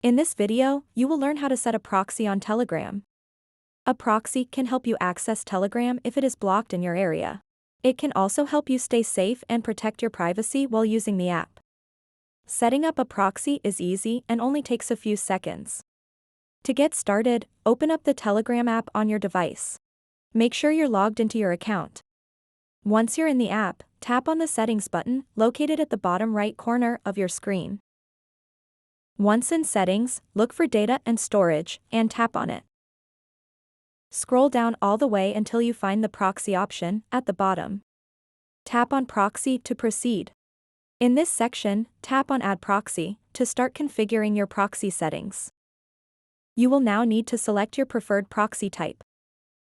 In this video, you will learn how to set a proxy on Telegram. A proxy can help you access Telegram if it is blocked in your area. It can also help you stay safe and protect your privacy while using the app. Setting up a proxy is easy and only takes a few seconds. To get started, open up the Telegram app on your device. Make sure you're logged into your account. Once you're in the app, tap on the Settings button located at the bottom right corner of your screen. Once in Settings, look for Data and Storage, and tap on it. Scroll down all the way until you find the Proxy option at the bottom. Tap on Proxy to proceed. In this section, tap on Add Proxy to start configuring your proxy settings. You will now need to select your preferred proxy type.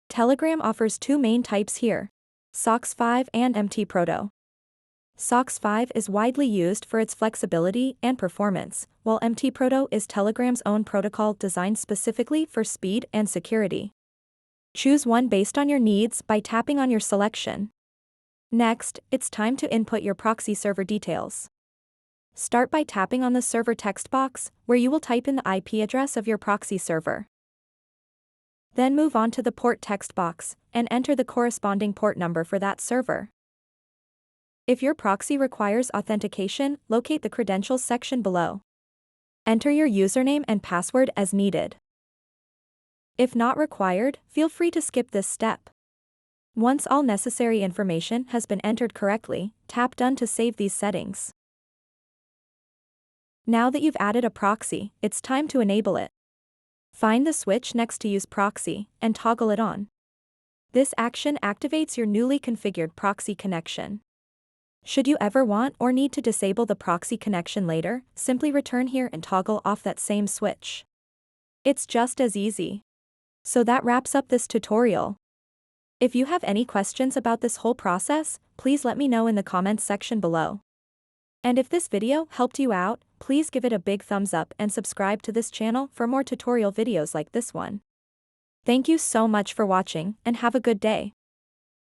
Telegram offers two main types here: SOCKS 5 and MT Proto. SOCKS 5 is widely used for its flexibility and performance, while MT Proto is Telegram's own protocol designed specifically for speed and security. Choose one based on your needs by tapping on your selection. Next, it's time to input your proxy server details. Start by tapping on the server text box, where you will type in the IP address of your proxy server. Then move on to the port text box and enter the corresponding port number for that server. If your proxy requires authentication, locate the Credentials section below. Enter your username and password as needed. If not required, feel free to skip this step. Once all necessary information has been entered correctly, tap Done to save these settings. Now that you've added a proxy, it's time to enable it. Find the switch next to Use Proxy and toggle it on. This action activates your newly configured proxy connection. Should you ever want or need to disable the proxy connection later, simply return here and toggle off that same switch. It's just as easy. So that wraps up this tutorial. If you have any questions about this whole process, please let me know in the comments section below. And if this video helped you out, please give it a big thumbs up and subscribe to this channel for more tutorial videos like this one. Thank you so much for watching and have a good day.